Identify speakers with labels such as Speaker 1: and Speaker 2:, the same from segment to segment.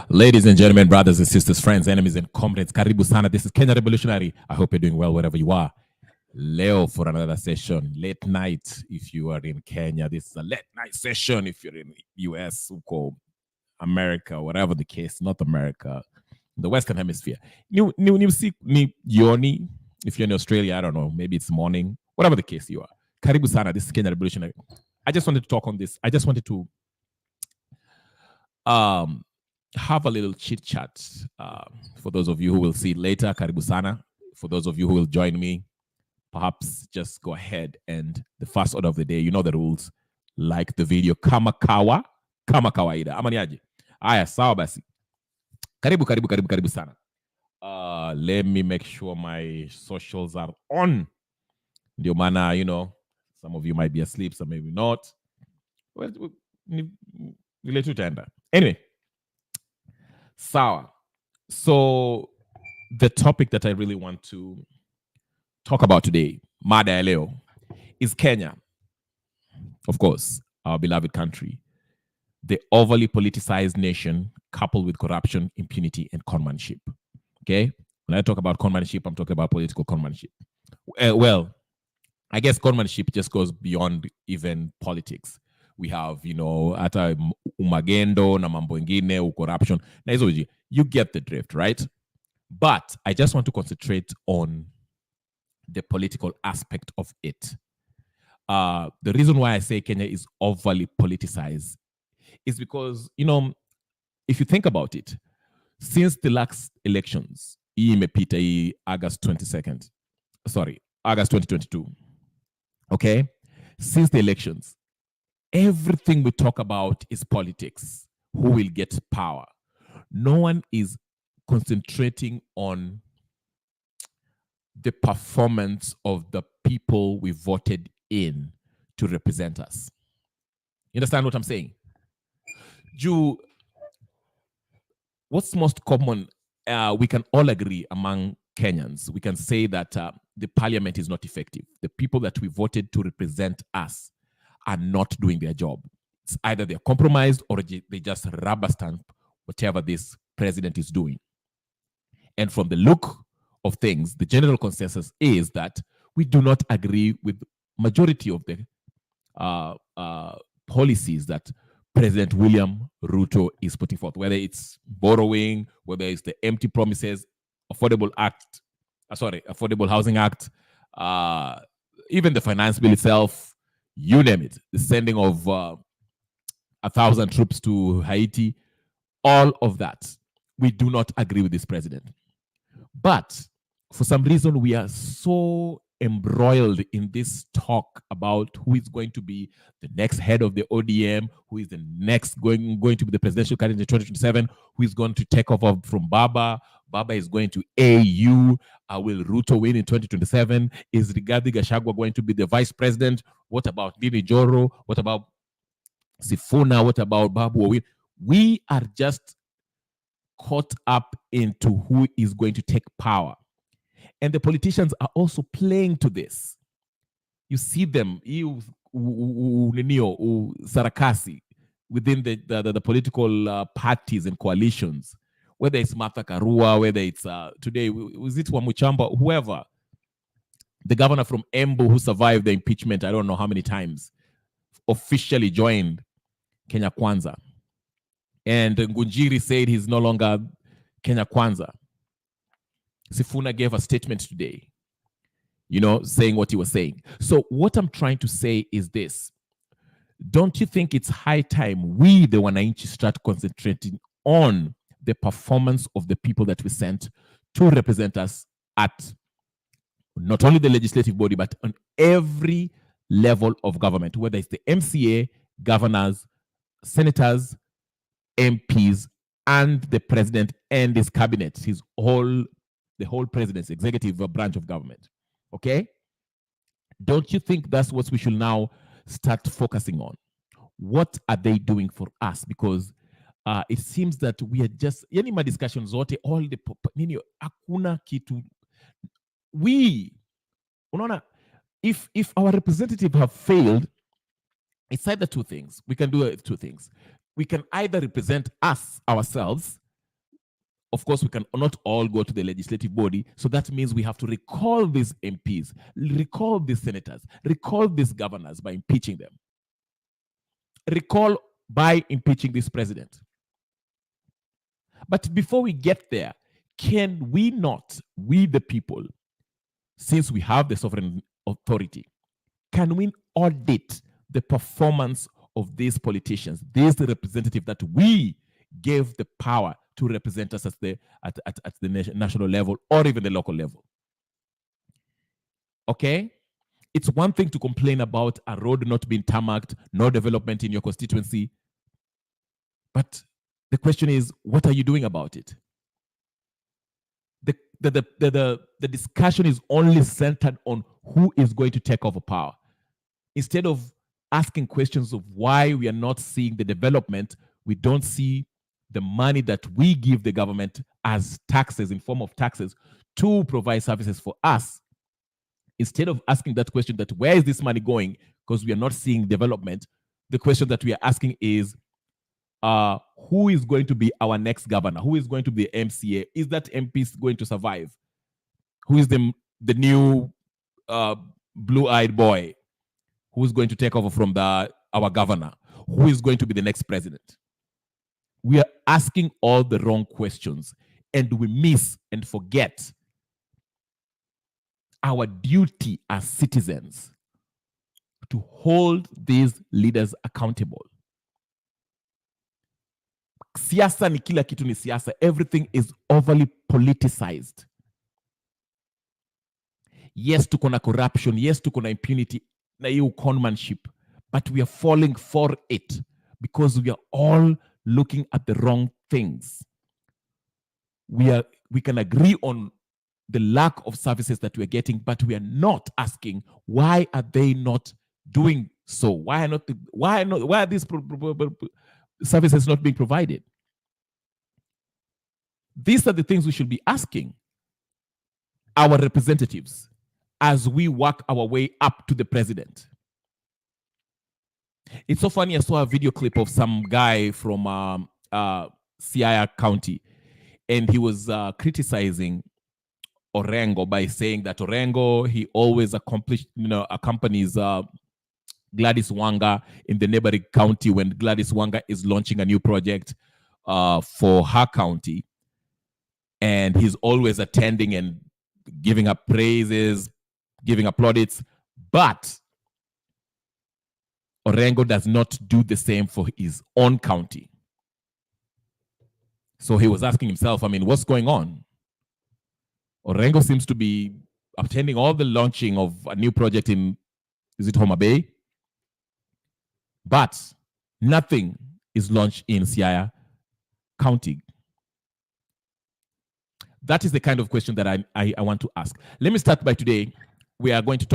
Speaker 1: Ladies and gentlemen, brothers and sisters, friends, enemies and comrades, karibu sana. This is Kenya Revolutionary. I hope you're doing well wherever you are. Leo for another session, late night if you are in Kenya. This is a late night session if you're in US, America, whatever the case, North America, the Western Hemisphere. New Yoni, if you're in Australia, I don't know, maybe it's morning, whatever the case you are. Karibu sana. This is Kenya Revolutionary. I just wanted to talk on this. I just wanted to have a little chit chat for those of you who will see it later. Karibu sana. For those of you who will join me, perhaps just go ahead and the first order of the day, you know the rules. Like the video kama kawaida. Ama niaje? Aya, sawa basi. Karibu sana. Let me make sure my socials are on. Ndio maana, some of you might be asleep, some maybe not. Well, anyway, sawa. So the topic that I really want to talk about today, mada ya leo, is Kenya. Of course, our beloved country. The overly politicized nation coupled with corruption, impunity, and conmanship. Okay? When I talk about conmanship, I'm talking about political conmanship. Well, I guess conmanship just goes beyond even politics. We have, hata umagendo na mambo ingine, corruption. You get the drift, right? But I just want to concentrate on the political aspect of it. The reason why I say Kenya is overly politicized is because, if you think about it, since the last elections, August 2022, okay? Since the elections, everything we talk about is politics. Who will get power? No one is concentrating on the performance of the people we voted in to represent us. You understand what I'm saying? What's most common, we can all agree among Kenyans, we can say that the parliament is not effective. The people that we voted to represent us are not doing their job. It's either they're compromised or they just rubber stamp whatever this president is doing. And from the look of things, the general consensus is that we do not agree with majority of the policies that President William Ruto is putting forth, whether it's borrowing, whether it's the empty promises, Affordable Housing Act, even the finance bill itself, you name it, the sending of 1,000 troops to Haiti, all of that. We do not agree with this president. But for some reason, we are so embroiled in this talk about who is going to be the next head of the ODM, who is the next going to be the presidential candidate in 2027, who is going to take over from Baba. Baba is going to AU. Will Ruto win in 2027? Is Rigathi Gachagua going to be the vice president? What about Ndini Joro? What about Sifuna? What about Babu Owino? We are just caught up into who is going to take power. And the politicians are also playing to this. You see them, Sarakasi, within the political parties and coalitions, whether it's Martha Karua, whether it's today, was it Wamuchamba, whoever, the governor from Embu who survived the impeachment, I don't know how many times, officially joined Kenya Kwanza. And Ngunjiri said he's no longer Kenya Kwanza. Sifuna gave a statement today, saying what he was saying. So what I'm trying to say is this. Don't you think it's high time we, the wanainchi, start concentrating on the performance of the people that we sent to represent us at not only the legislative body, but on every level of government, whether it's the MCA, governors, senators, MPs, and the president and his cabinet, the whole presidency, executive branch of government. Okay? Don't you think that's what we should now start focusing on? What are they doing for us? Because it seems that we are just, any my discussions, all the, hakuna kitu. If our representatives have failed, it's either two things. We can do two things. We can either represent us ourselves of course, we can not all go to the legislative body. So that means we have to recall these MPs, recall these senators, recall these governors by impeaching them. Recall by impeaching this president. But before we get there, can we not, we the people, since we have the sovereign authority, can we audit the performance of these politicians, these representatives that we gave the power to represent us at the national level or even the local level? Okay? It's one thing to complain about a road not being tarmacked, no development in your constituency. But the question is, what are you doing about it? The discussion is only centered on who is going to take over power. Instead of asking questions of why we are not seeing the development, we don't see the money that we give the government as taxes, in form of taxes, to provide services for us. Instead of asking that question, that where is this money going, because we are not seeing development, the question that we are asking is, who is going to be our next governor? Who is going to be the MCA? Is that MP going to survive? Who is the new blue-eyed boy who is going to take over from our governor? Who is going to be the next president? We are asking all the wrong questions, and we miss and forget our duty as citizens to hold these leaders accountable. Siasa ni kila kitu ni siasa. Everything is overly politicized. Yes, tuko na corruption. Yes, tuko na impunity. Na hiyo conmanship. But we are falling for it because we are all looking at the wrong things. We can agree on the lack of services that we're getting, but we are not asking, why are they not doing so? Why are these services not being provided? These are the things we should be asking our representatives as we work our way up to the president. It's so funny. I saw a video clip of some guy from Siaya County, and he was criticizing Orengo by saying that Orengo, he always accompanies Gladys Wanga in the neighboring county when Gladys Wanga is launching a new project for her county. And he's always attending and giving up praises, giving up plaudits. But Orengo does not do the same for his own county. So he was asking himself, what's going on? Orengo seems to be attending all the launching of a new project in, is it Homa Bay? But nothing is launched in Siaya County. That is the kind of question that I want to ask. Let me start by today. We are going to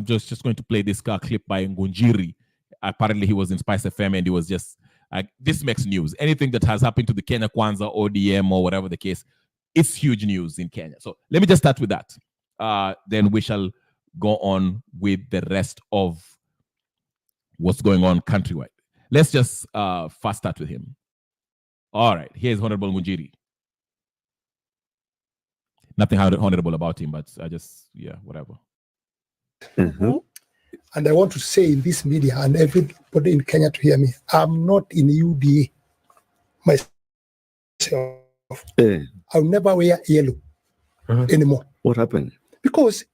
Speaker 1: just going to play this clip by Ngunjiri. Apparently he was in Spice FM and he was just, this makes news. Anything that has happened to the Kenya Kwanza, ODM, or whatever the case, it's huge news in Kenya. So let me just start with that. Then we shall go on with the rest of what's going on countrywide. Let's just first start with him. All right, here's Honorable Ngunjiri. Nothing honorable about him, but I just, whatever.
Speaker 2: Mm-hmm. And I want to say in this media and everybody in Kenya to hear me, I'm not in UDA myself. I'll never wear yellow anymore.
Speaker 3: What happened?
Speaker 2: Because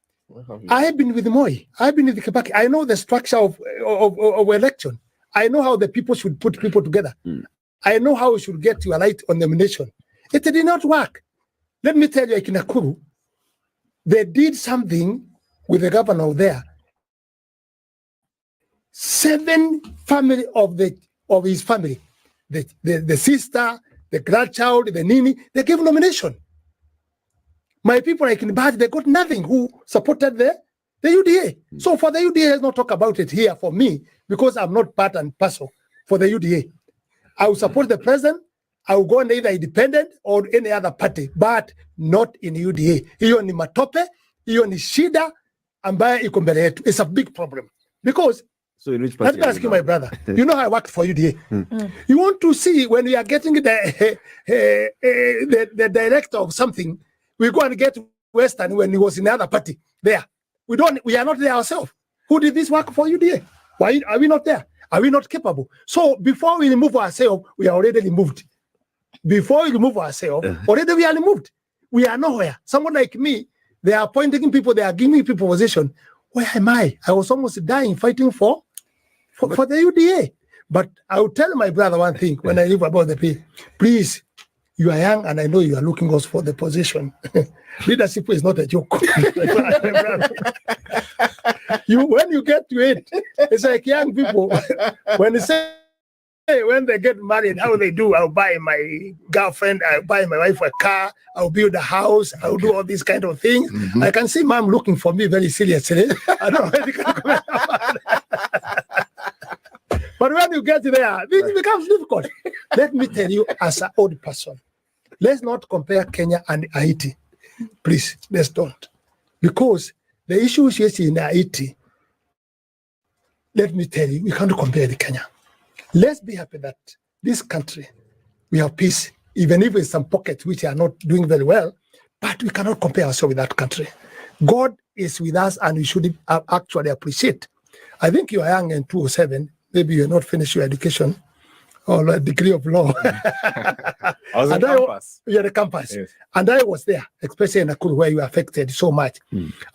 Speaker 2: I have been with Moi. I've been with Kibaki. I know the structure of election. I know how the people should put people together. I know how we should get to a light on nomination. It did not work. Let me tell you, in Nakuru, they did something with the governor there. 7 family of his family, the sister, the grandchild, the nini, they gave nomination. My people like in Bahati, they got nothing who supported the UDA. So for the UDA, let's not talk about it here for me, because I'm not part and parcel for the UDA. I will support the president. I will go on either independent or any other party, but not in UDA. Hiyo ni matope, hiyo ni shida ambayo iko mbele yetu. It's a big problem. Because
Speaker 3: So in which party?
Speaker 2: Let me ask you, my brother. You know how I worked for UDA. You want to see when we are getting the director of something, we go and get Western when he was in the other party there. We are not there ourselves. Who did this work for UDA? Why are we not there? Are we not capable? So before we remove ourselves, we are already removed. Before we remove ourselves, already we are removed. We are nowhere. Someone like me, they are appointing people, they are giving people position. Where am I? I was almost dying fighting for the UDA. But I will tell my brother one thing when I leave about the pay. Please, you are young and I know you are looking us for the position. Leadership is not a joke. When you get to it, it's like young people. When they say, when they get married, how they do, I'll buy my girlfriend, I'll buy my wife a car, I'll build a house, I'll do all these kind of things. I can see mom looking for me very seriously. I don't know if you can comment about that. But when you get there, it becomes difficult. Let me tell you, as an old person, let's not compare Kenya and Haiti. Please, let's don't. Because the issues you see in Haiti, let me tell you, we can't compare the Kenya. Let's be happy that this country, we have peace, even if it's some pockets which are not doing very well, but we cannot compare ourselves with that country. God is with us and we should actually appreciate. I think you are young in 207, maybe you're not finished your education or a degree of law.
Speaker 4: I was on campus.
Speaker 2: You're the campus.
Speaker 4: Yes.
Speaker 2: And I was there, especially in Nakuru where you were affected so much.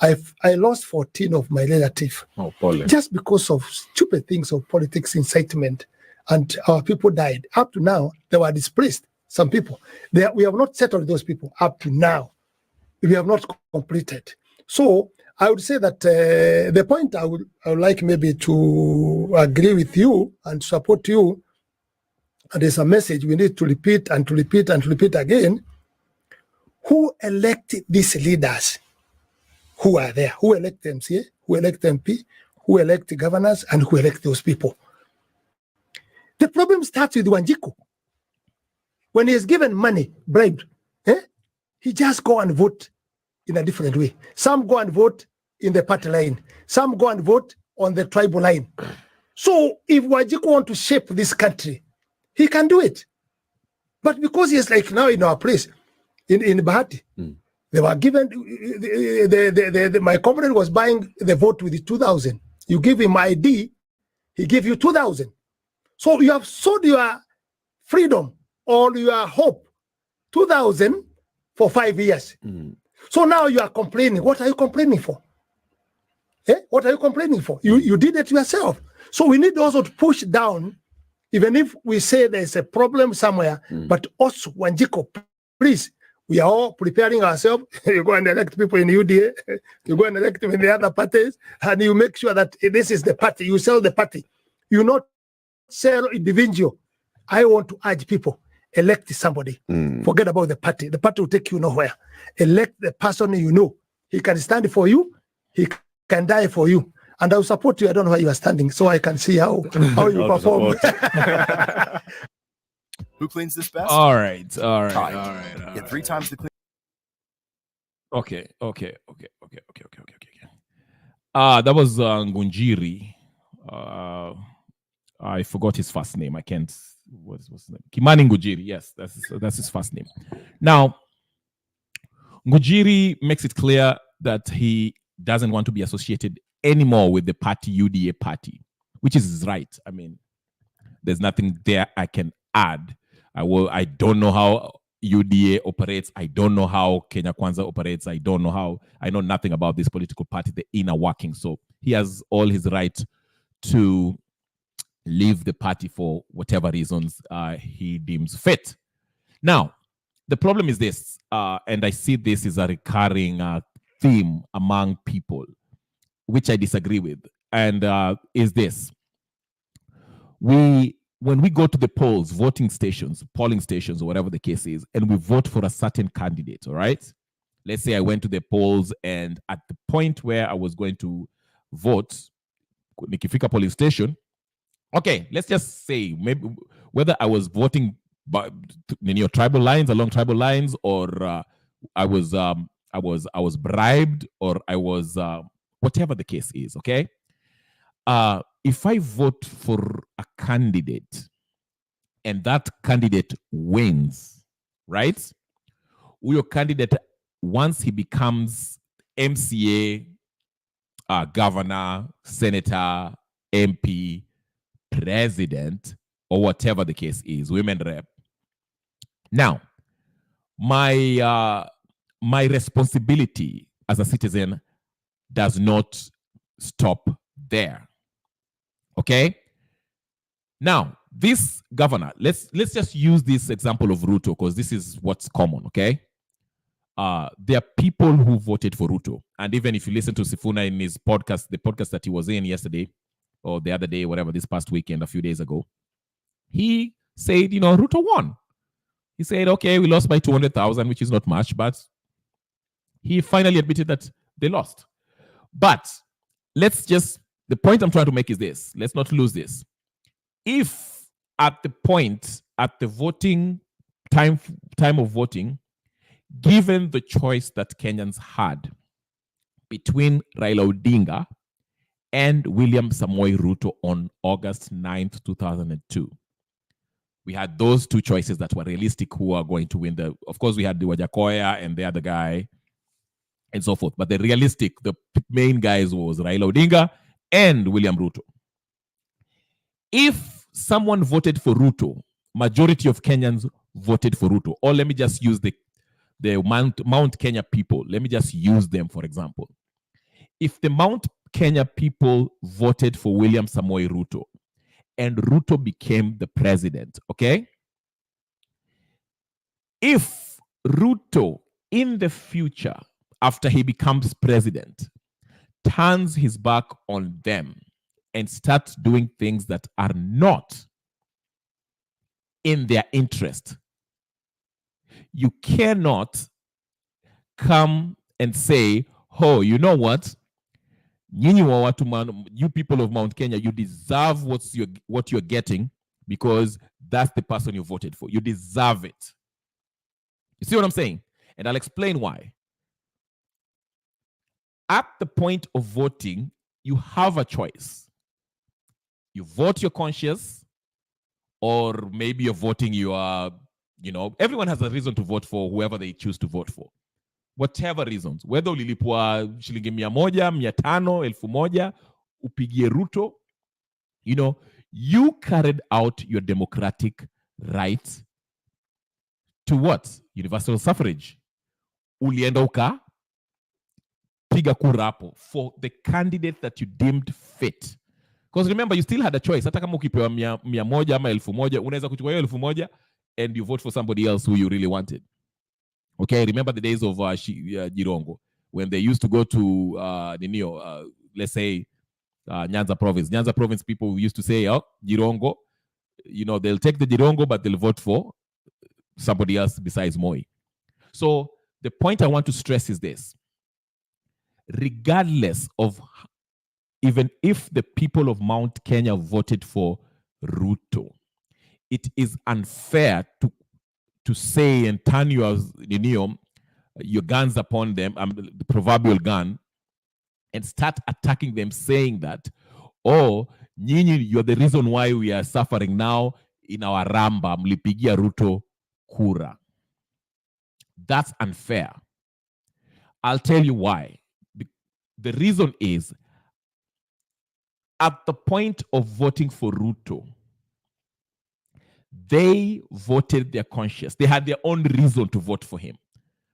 Speaker 2: I lost 14 of my relatives.
Speaker 4: Oh, Paul.
Speaker 2: Just because of stupid things of politics incitement. And our people died. Up to now, they were displaced. Some people. We have not settled those people up to now. We have not completed. So I would say that the point I would like maybe to agree with you and support you, and there's a message we need to repeat and to repeat and to repeat again. Who elected these leaders who are there? Who elect MCA? Who elect MP? Who elect governors? And who elect those people? The problem starts with Wanjiku. When he is given money, bribed, he just go and vote in a different way. Some go and vote in the party line. Some go and vote on the tribal line. So if Wanjiku want to shape this country, he can do it. But because he is like now in our place, in Bahati, they were given, my comrade was buying the vote with the 2,000. You give him ID, he give you 2,000. So you have sold your freedom or your hope, 2,000 for 5 years. So now you are complaining. What are you complaining for? What are you complaining for? You did it yourself. So we need also to push down, even if we say there's a problem somewhere, but also Wanjiku, please, we are all preparing ourselves. You go and elect people in UDA, you go and elect them in the other parties, and you make sure that this is the party, you sell the party. You not sell individual. I want to urge people, elect somebody. Forget about the party. The party will take you nowhere. Elect the person you know. He can stand for you. He can die for you. And I will support you. I don't know where you are standing, so I can see how you perform.
Speaker 5: Who cleans this best?
Speaker 1: All right.
Speaker 5: Get 3 times the clean.
Speaker 1: Okay. That was Ngunjiri. I forgot his first name. I can't. What's his name? Kimani Ngujiri. Yes, that's his first name. Now, Ngujiri makes it clear that he doesn't want to be associated anymore with the party, UDA party, which is right. I mean, there's nothing there I can add. I don't know how UDA operates. I don't know how Kenya Kwanza operates. I know nothing about this political party, the inner working. So he has all his right to leave the party for whatever reasons he deems fit. Now, the problem is this, and I see this as a recurring theme among people, which I disagree with, and is this. When we go to the polls, voting stations, polling stations, or whatever the case is, and we vote for a certain candidate, all right? Let's say I went to the polls, and at the point where I was going to vote, nikifika polling station, okay, let's just say maybe whether I was voting in your tribal lines, along tribal lines, or I was bribed, or I was whatever the case is. Okay, if I vote for a candidate and that candidate wins, right? Your candidate, once he becomes MCA, governor, senator, MP, president, or whatever the case is, women rep. Now, my responsibility as a citizen does not stop there. Okay? Now, this governor, let's just use this example of Ruto because this is what's common, okay? There are people who voted for Ruto. And even if you listen to Sifuna in his podcast, the podcast that he was in yesterday or the other day, whatever, this past weekend, a few days ago, he said, Ruto won. He said, okay, we lost by 200,000, which is not much, but he finally admitted that they lost. But the point I'm trying to make is this. Let's not lose this. If at the voting time of voting, given the choice that Kenyans had between Raila Odinga and William Samoei Ruto on August 9th, 2002, we had those two choices that were realistic who are going to win. Of course, we had the Wajakoya and the other guy and so forth. But the main guys was Raila Odinga and William Ruto. If someone voted for Ruto, majority of Kenyans voted for Ruto. Or let me just use the Mount Kenya people. Let me just use them, for example. If the Mount Kenya people voted for William Samoei Ruto and Ruto became the president, okay? If Ruto in the future, after he becomes president, turns his back on them and starts doing things that are not in their interest, you cannot come and say, oh, you know what? You people of Mount Kenya, you deserve what you're getting because that's the person you voted for. You deserve it. You see what I'm saying? And I'll explain why. At the point of voting, you have a choice. You vote your conscience, or maybe you're voting everyone has a reason to vote for whoever they choose to vote for. Whatever reasons, whether ulilipwa shilingi 100, 500, 1000, upigie Ruto, you carried out your democratic right to what? Universal suffrage. Ulienda uka piga kura hapo for the candidate that you deemed fit. Because remember, you still had a choice. Hata kama ukipewa 100 ama 1000, unaweza kuchukua hiyo 1000 and you vote for somebody else who you really wanted. Okay, remember the days of Jirongo, when they used to go to let's say Nyanza province. Nyanza province people used to say, oh, Jirongo, they'll take the Jirongo, but they'll vote for somebody else besides Moi. So the point I want to stress is this. Regardless of, even if the people of Mount Kenya voted for Ruto, it is unfair to say and turn your guns upon them, the proverbial gun, and start attacking them, saying that, oh, Nyinyi, you're the reason why we are suffering now in our Ramba, mlipigia Ruto kura. That's unfair. I'll tell you why. The reason is, at the point of voting for Ruto, they voted their conscience. They had their own reason to vote for him.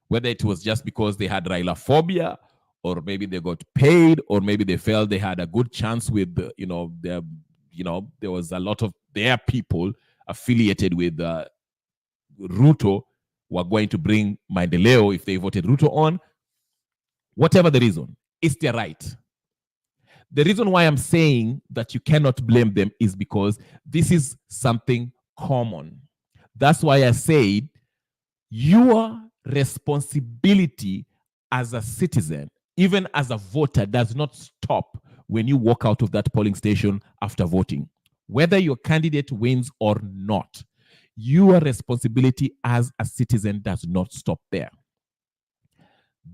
Speaker 1: Whether it was just because they had Raila phobia, or maybe they got paid, or maybe they felt they had a good chance with, there was a lot of their people affiliated with Ruto were going to bring Maendeleo if they voted Ruto on. Whatever the reason, it's their right. The reason why I'm saying that you cannot blame them is because this is something common. That's why I said your responsibility as a citizen, even as a voter, does not stop when you walk out of that polling station after voting. Whether your candidate wins or not, your responsibility as a citizen does not stop there.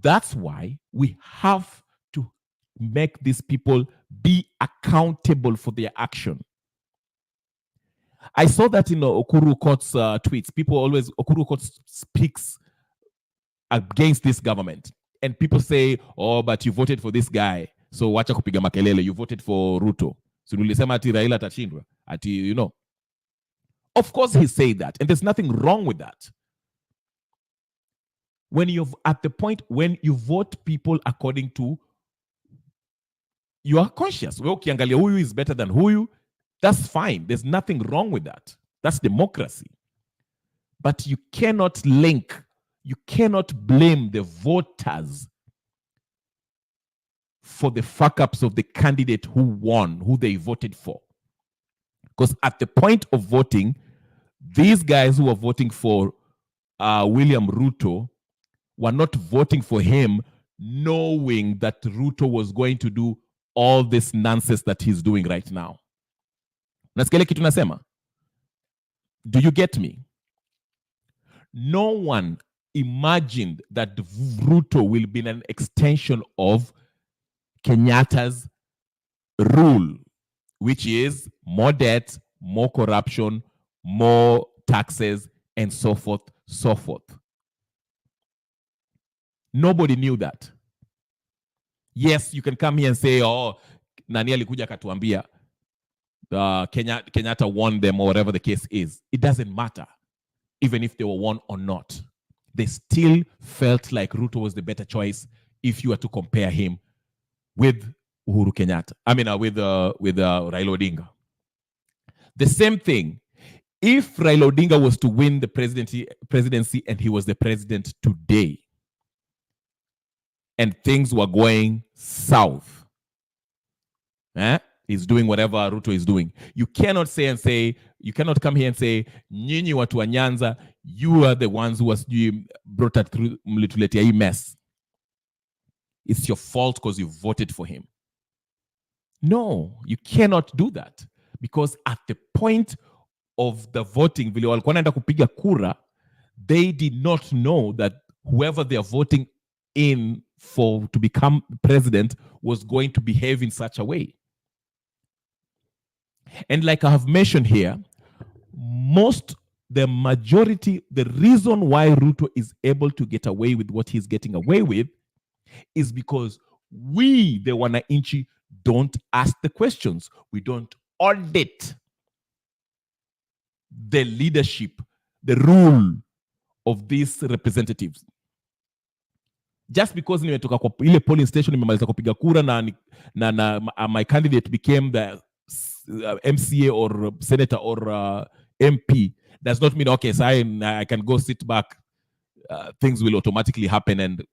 Speaker 1: That's why we have to make these people be accountable for their action. I saw that in Okuru Court's tweets. Okuru Court speaks against this government. And people say, oh, but you voted for this guy. So wacha kupiga makelele, you voted for Ruto. So ulisema ati Raila atashindwa. Ati, you know. Of course he said that. And there's nothing wrong with that. When you're at the point when you vote people according to you are conscious. Well, ukiangalia huyu is better than huyu. That's fine. There's nothing wrong with that. That's democracy. But you cannot you cannot blame the voters for the fuck-ups of the candidate who won, who they voted for. Because at the point of voting, these guys who are voting for William Ruto were not voting for him knowing that Ruto was going to do all this nonsense that he's doing right now. Nasikia kitu nasema? Do you get me? No one imagined that Ruto will be an extension of Kenyatta's rule, which is more debt, more corruption, more taxes, and so forth, so forth. Nobody knew that. Yes, you can come here and say, oh, nani alikuja katuambia, Kenyatta won them or whatever the case is. It doesn't matter, even if they were won or not. They still felt like Ruto was the better choice if you were to compare him with Uhuru Kenyatta. I mean, with Raila Odinga. The same thing. If Raila Odinga was to win the presidency and he was the president today, and things were going south, he's doing whatever Ruto is doing. You cannot you cannot come here and say, nyinyi watu wa Nyanza, you are the ones who was brought us through mlituletea hii mess. It's your fault because you voted for him. No, you cannot do that. Because at the point of the voting, vile walikuwa naenda kupiga kura, they did not know that whoever they are voting in for to become president was going to behave in such a way. And like I have mentioned here, the majority, the reason why Ruto is able to get away with what he's getting away with is because we, the wanainchi, don't ask the questions. We don't audit the leadership, the rule of these representatives. Just because nimetoka kwa ile polling station nimemaliza kupiga kura na my candidate became the MCA or senator or MP does not mean, okay, so I can go sit back. Things will automatically happen and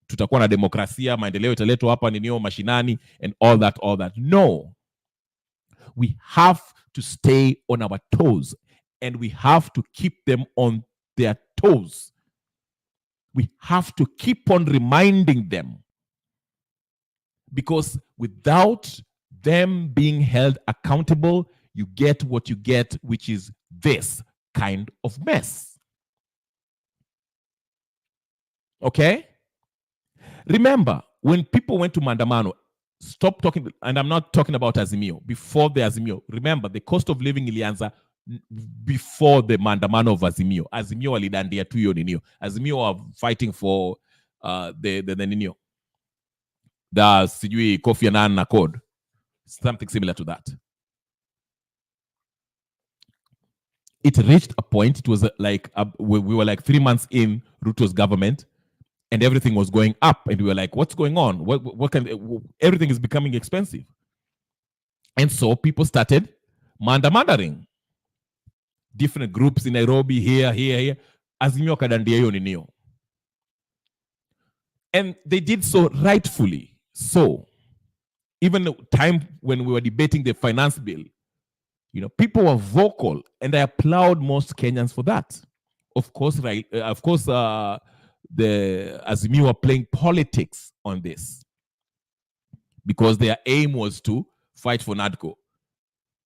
Speaker 1: tutakuwa na demokrasia, maendeleo italetwa hapa ninio mashinani and all that. No. We have to stay on our toes and we have to keep them on their toes. We have to keep on reminding them, because without them being held accountable, you get what you get, which is this kind of mess. Okay? Remember, when people went to Maandamano, stop talking, and I'm not talking about Azimio, before the Azimio. Remember, the cost of living ilianza before the Maandamano of Azimio. Azimio walidandia tu hiyo ninio. Azimio are fighting for the ninio. The sijui Kofi Annan Accord. Something similar to that. It reached a point, it was like, we were like 3 months in Ruto's government, and everything was going up, and we were like, what's going on? Everything is becoming expensive. And so people started mandamandering. Different groups in Nairobi, here. Azimio kadandia hiyo ninio. And they did so rightfully. So, even the time when we were debating the finance bill, people were vocal, and I applaud most Kenyans for that. Of course, the Azimio were playing politics on this because their aim was to fight for NADCO.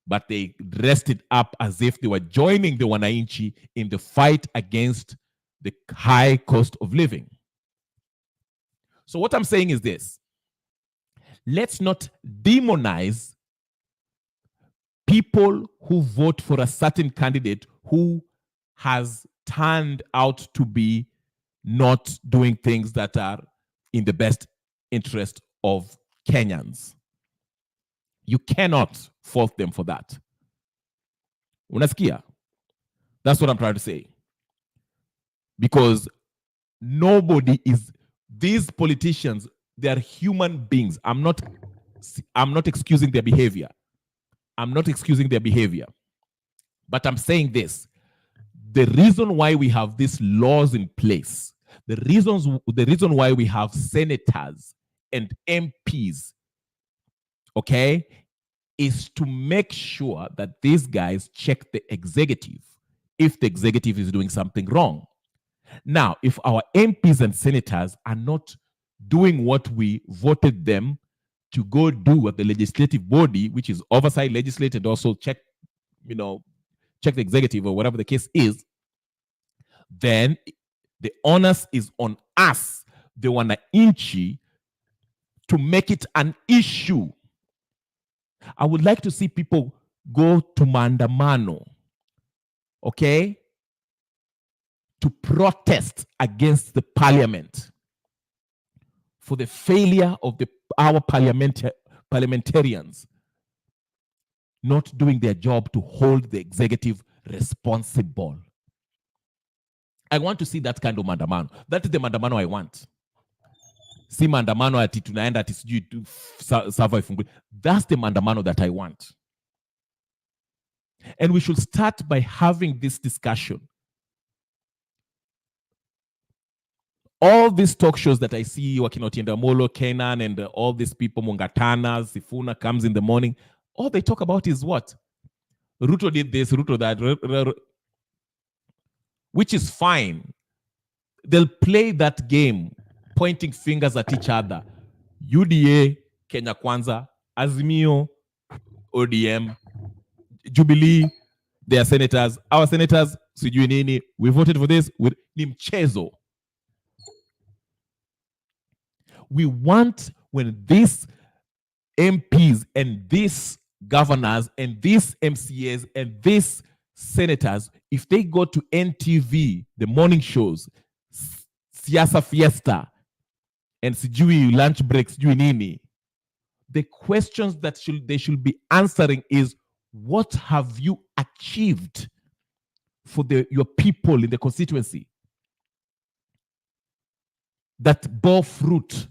Speaker 1: But they dressed it up as if they were joining the wanainchi in the fight against the high cost of living. So what I'm saying is this. let's not demonize people who vote for a certain candidate who has turned out to be not doing things that are in the best interest of Kenyans. You cannot fault them for that. Unasikia? That's what I'm trying to say. Because nobody is, these politicians, they are human beings. I'm not excusing their behavior. I'm not excusing their behavior. But I'm saying this. The reason why we have these laws in place, the reason why we have senators and MPs, okay, is to make sure that these guys check the executive if the executive is doing something wrong. Now, if our MPs and senators are not doing what we voted them to go do at the legislative body, which is oversight, legislate, and also check the executive or whatever the case is, then the onus is on us, the wanainchi, to make it an issue. I would like to see people go to maandamano, okay, to protest against the parliament for the failure of our parliamentarians not doing their job to hold the executive responsible. I want to see that kind of maandamano. That is the maandamano I want. Si maandamano ati tunaenda ati sijui sava ifungwe. That's the maandamano that I want. And we should start by having this discussion. All these talk shows that I see, Wakinotienda Molo, Kenan, and all these people, Mungatana, Sifuna comes in the morning, all they talk about is what? Ruto did this, Ruto that, which is fine. They'll play that game, pointing fingers at each other. UDA, Kenya Kwanza, Azimio, ODM, Jubilee, their senators, our senators, sijui nini, we voted for this, ni mchezo. We want, when these MPs and these governors and these MCAs and these senators, if they go to NTV, the morning shows, Siasa Fiesta, and sijui lunch breaks, sijui nini, the questions that they should be answering is, what have you achieved for your people in the constituency that bore fruit?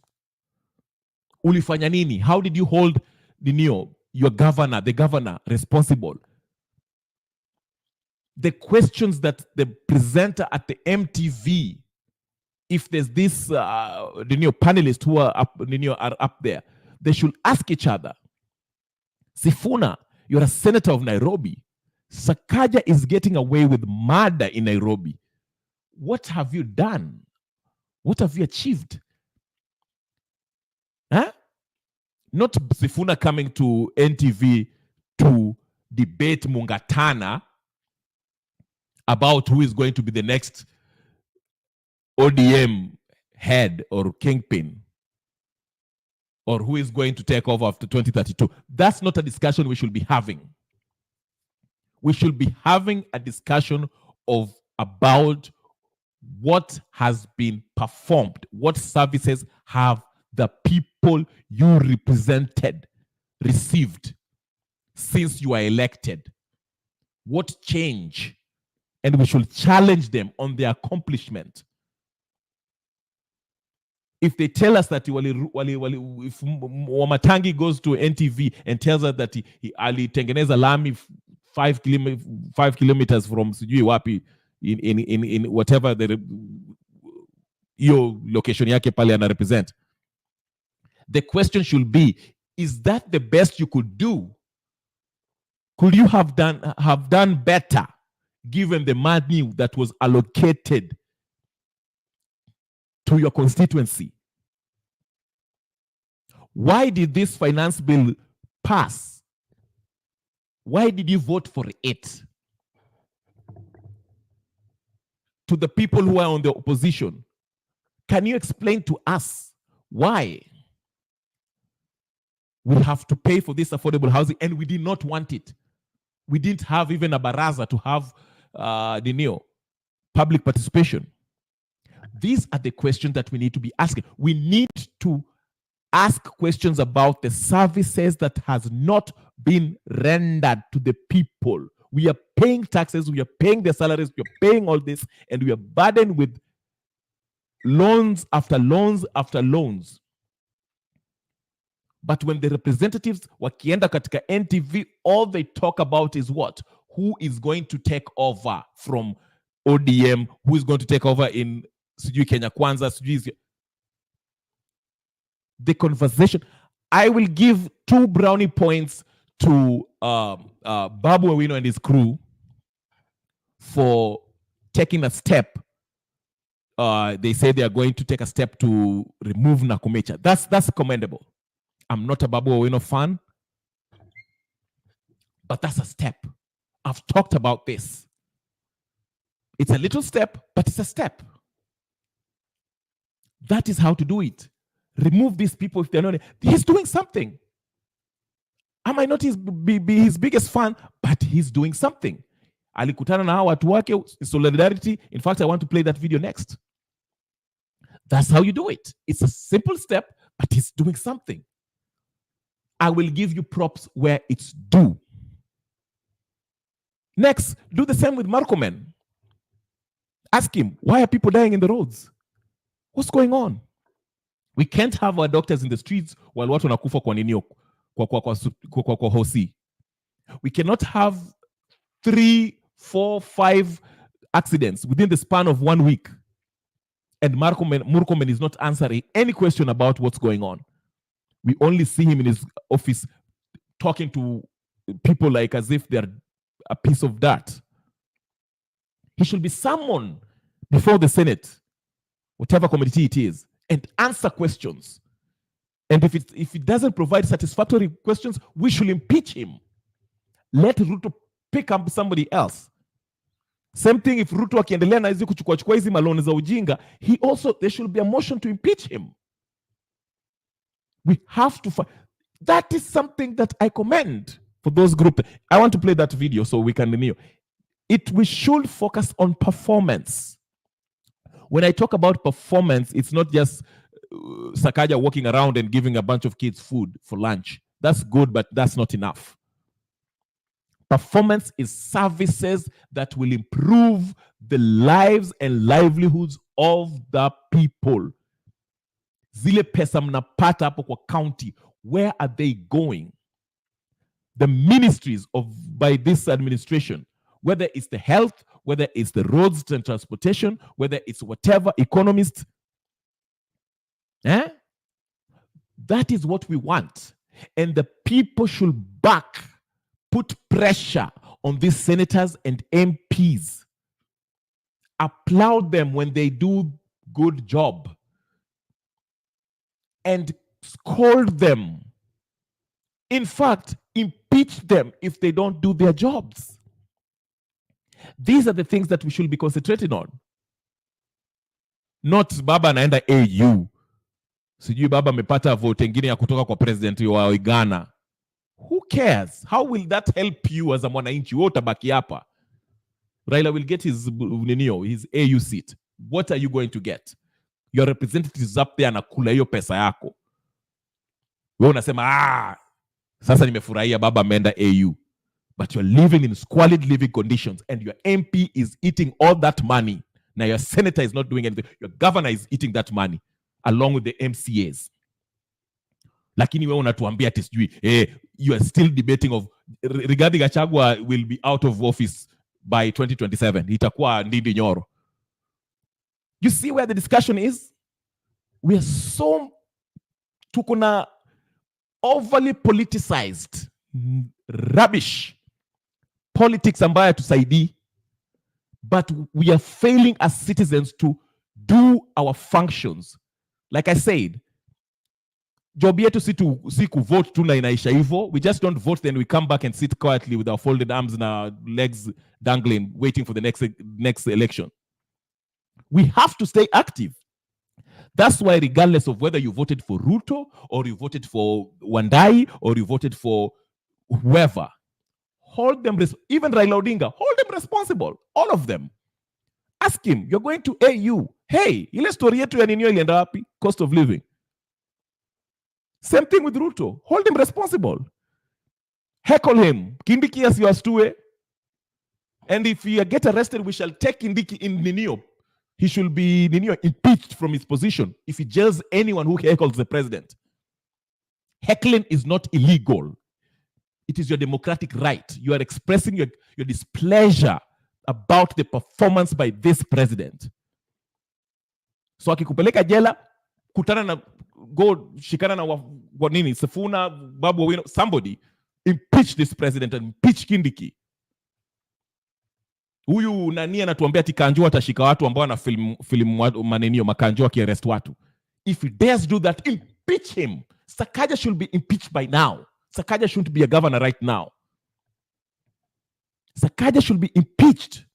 Speaker 1: Ulifanya nini? How did you hold your governor, the governor, responsible? The questions that the presenter at the MTV, if there's this panelists who are up there, they should ask each other. Sifuna, you're a senator of Nairobi. Sakaja is getting away with murder in Nairobi. What have you done? What have you achieved? Huh? Not Sifuna coming to NTV to debate Mungatana about who is going to be the next ODM head or kingpin, or who is going to take over after 2032. That's not a discussion we should be having. We should be having a discussion about what has been performed, what services have the people you represented received since you are elected. What change? And we should challenge them on their accomplishment. If they tell us that if Wamatangi goes to NTV and tells us that he alitengeneza lami 5 kilometers from sijui wapi in whatever your location yake pale ana represent, the question should be, is that the best you could do? Could you have done better given the money that was allocated to your constituency? Why did this finance bill pass? Why did you vote for it? To the people who are on the opposition, can you explain to us why? we have to pay for this affordable housing, and we did not want it. We didn't have even a baraza to have public participation. These are the questions that we need to be asking. We need to ask questions about the services that has not been rendered to the people. We are paying taxes, we are paying their salaries, we are paying all this, and we are burdened with loans after loans after loans. But when the representatives wakienda katika NTV, all they talk about is what? Who is going to take over from ODM? Who is going to take over in sijui Kenya Kwanza? The conversation. I will give 2 brownie points to Babu Owino and his crew for taking a step. They say they are going to take a step to remove Nakumecha. That's commendable. I'm not a Babu Owino fan, but that's a step. I've talked about this. It's a little step, but it's a step. That is how to do it. Remove these people if they're not. He's doing something. I might not be his biggest fan, but he's doing something. Alikutana na hawa watu wake, solidarity. In fact, I want to play that video next. That's how you do it. It's a simple step, but he's doing something. I will give you props where it's due. Next, do the same with Marcoman. Ask him, why are people dying in the roads? What's going on? We can't have our doctors in the streets while watu wanakufa kwa nini kwa hosi. We cannot have 3, 4, 5 accidents within the span of 1 week. And Murkomen is not answering any question about what's going on. We only see him in his office talking to people like as if they're a piece of dirt. He should be summoned before the Senate, whatever committee it is, and answer questions. And if it doesn't provide satisfactory questions, we should impeach him. Let Ruto pick up somebody else. Same thing if Ruto akiendelea na hizi kuchukua hizi maloni za ujinga, there should be a motion to impeach him. We have to find. That is something that I commend for those groups. I want to play that video so we can renew. We should focus on performance. When I talk about performance, it's not just Sakaja walking around and giving a bunch of kids food for lunch. That's good, but that's not enough. Performance is services that will improve the lives and livelihoods of the people. Zile pesa mnapata hapo kwa county, where are they going? The ministries by this administration, whether it's the health, whether it's the roads and transportation, whether it's whatever, economist, that is what we want. And the people should put pressure on these senators and MPs. Applaud them when they do good job. And scold them. In fact, impeach them if they don't do their jobs. These are the things that we should be concentrating on. Not Baba anaenda AU. Sijui Baba amepata vote ingine ya kutoka kwa president wa Ghana. Who cares? How will that help you as a mwananchi? Wewe utabaki hapa. Raila will get his AU seat. What are you going to get? Your representative is up there anakula hiyo pesa yako. Wewe unasema sasa nimefurahia Baba ameenda AU. But you're living in squalid living conditions and your MP is eating all that money. Now your senator is not doing anything. Your governor is eating that money along with the MCAs. Lakini wewe unatuambia ati sijui you are still debating of Rigathi Gachagua will be out of office by 2027. Itakuwa Ndindi Nyoro. You see where the discussion is? We are so tukuna overly politicized rubbish politics ambayo tusaidii, but we are failing as citizens to do our functions. Like I said, job yetu si kuvote tu na inaisha hivyo. We just don't vote, then we come back and sit quietly with our folded arms and our legs dangling, waiting for the next election. We have to stay active. That's why regardless of whether you voted for Ruto or you voted for Wandai or you voted for whoever, hold them, even Raila Odinga, hold them responsible, all of them. Ask him, you're going to AU. Hey, ile story yetu ya ninyo ilienda wapi? Cost of living. Same thing with Ruto. Hold him responsible. Heckle him. Kindiki asiwastue. And if you get arrested, we shall take Kindiki in Ninio. He should be impeached from his position if he jails anyone who heckles the president. Heckling is not illegal. It is your democratic right. You are expressing your displeasure about the performance by this president. So akikupeleka jela, kutana na go shikana na wanini, Sifuna, Babu Owino, somebody impeach this president and impeach Kindiki. Huyu nani anatuambia ati Kanjo atashika watu ambao wana film manenio makanjo akiarrest watu. If he dares do that, impeach him. Sakaja should be impeached by now. Sakaja shouldn't be a governor right now. Sakaja should be impeached.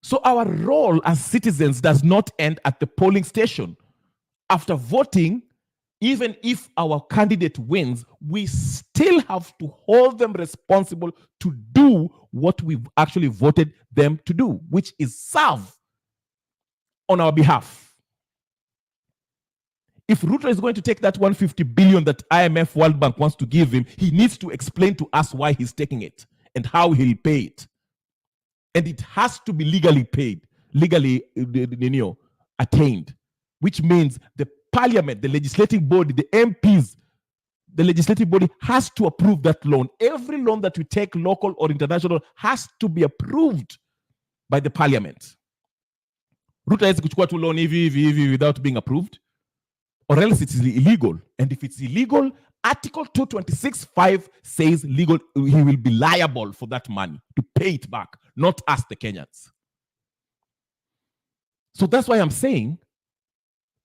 Speaker 1: So our role as citizens does not end at the polling station. After voting, even if our candidate wins, we still have to hold them responsible to do what we've actually voted them to do, which is serve on our behalf. If Ruto is going to take that 150 billion that IMF World Bank wants to give him, he needs to explain to us why he's taking it and how he'll pay it. And it has to be legally paid, legally attained, which means the parliament, the legislative body, the MPs, the legislative body has to approve that loan. Every loan that we take, local or international, has to be approved by the parliament. Ruto has kuchukua tu loan hivi without being approved, or else it is illegal. And if it's illegal, Article 226(5) says legal, he will be liable for that money to pay it back, not us, the Kenyans. So that's why I'm saying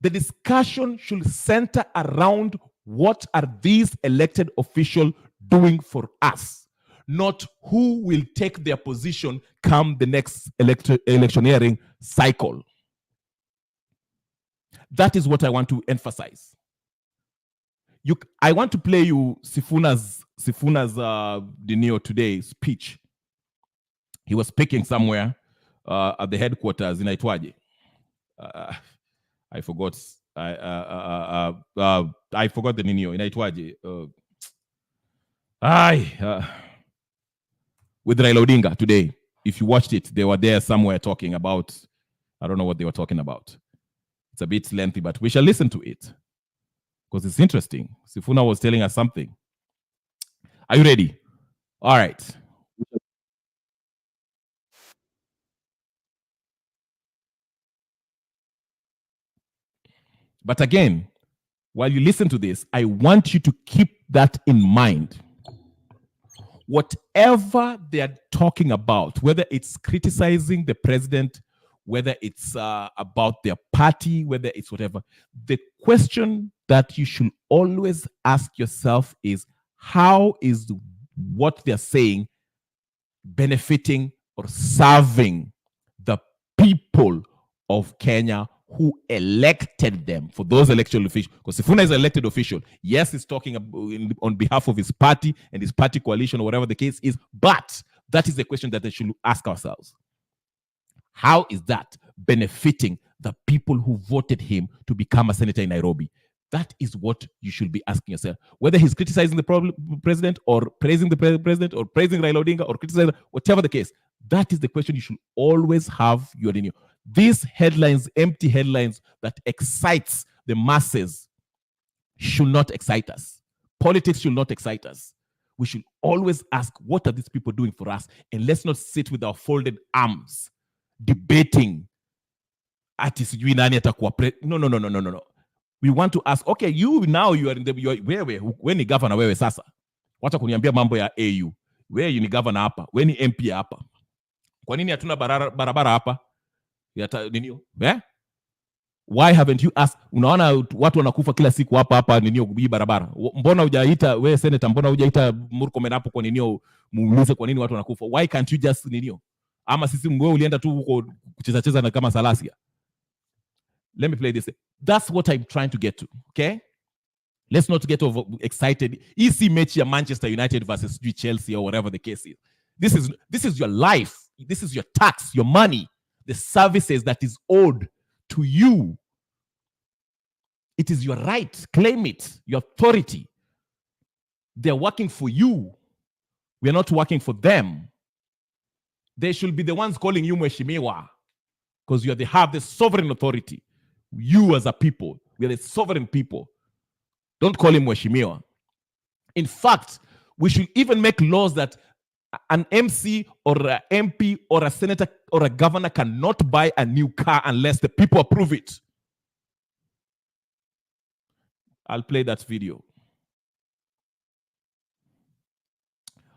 Speaker 1: the discussion should center around what are these elected officials doing for us, not who will take their position come the next electioneering cycle. That is what I want to emphasize. I want to play you Sifuna's today's speech. He was speaking somewhere at the headquarters in Aitwaje. I forgot. I forgot the Ninio in Aitwaje. With Raila Odinga today. If you watched it, they were there somewhere talking about, I don't know what they were talking about. It's a bit lengthy, but we shall listen to it because it's interesting. Sifuna was telling us something. Are you ready? All right. But again, while you listen to this, I want you to keep that in mind. Whatever they're talking about, whether it's criticizing the president, whether it's about their party, whether it's whatever, the question that you should always ask yourself is, how is what they're saying benefiting or serving the people of Kenya who elected them for those electoral officials? Because Sifuna is an elected official. Yes, he's talking on behalf of his party and his party coalition or whatever the case is, but that is the question that they should ask ourselves. How is that benefiting the people who voted him to become a senator in Nairobi? That is what you should be asking yourself. Whether he's criticizing the president or praising the president or praising Raila Odinga or criticizing, whatever the case, that is the question you should always have your in you. These headlines, empty headlines that excites the masses should not excite us. Politics should not excite us. We should always ask, what are these people doing for us? And let's not sit with our folded arms debating ati sijui nani atakuwa no. We want to ask, okay, you are in the wewe ni governor wewe sasa. Wacha kuniambia mambo ya AU. Wewe ni governor hapa, wewe ni MP hapa. Kwa nini hatuna barabara hapa? Why haven't you asked? Unaona watu wanakufa kila siku hapa hii barabara. Mbona hujaita wewe senator, mbona hujaita Murkomen hapo kwa nini muulize kwa nini watu wanakufa? Why can't you just ama sisi wewe ulienda tu huko kucheza na kama Salasia? Let me play this. That's what I'm trying to get to, okay? Let's not get over excited. EC match here, Manchester United versus Chelsea or whatever the case is. This is your life. This is your tax, your money, the services that is owed to you. It is your right. Claim it. Your authority. They're working for you. We're not working for them. They should be the ones calling you Mheshimiwa because they have the sovereign authority. You as a people, we are the sovereign people. Don't call him Mheshimiwa. In fact, we should even make laws that an MC or an MP or a senator or a governor cannot buy a new car unless the people approve it. I'll play that video.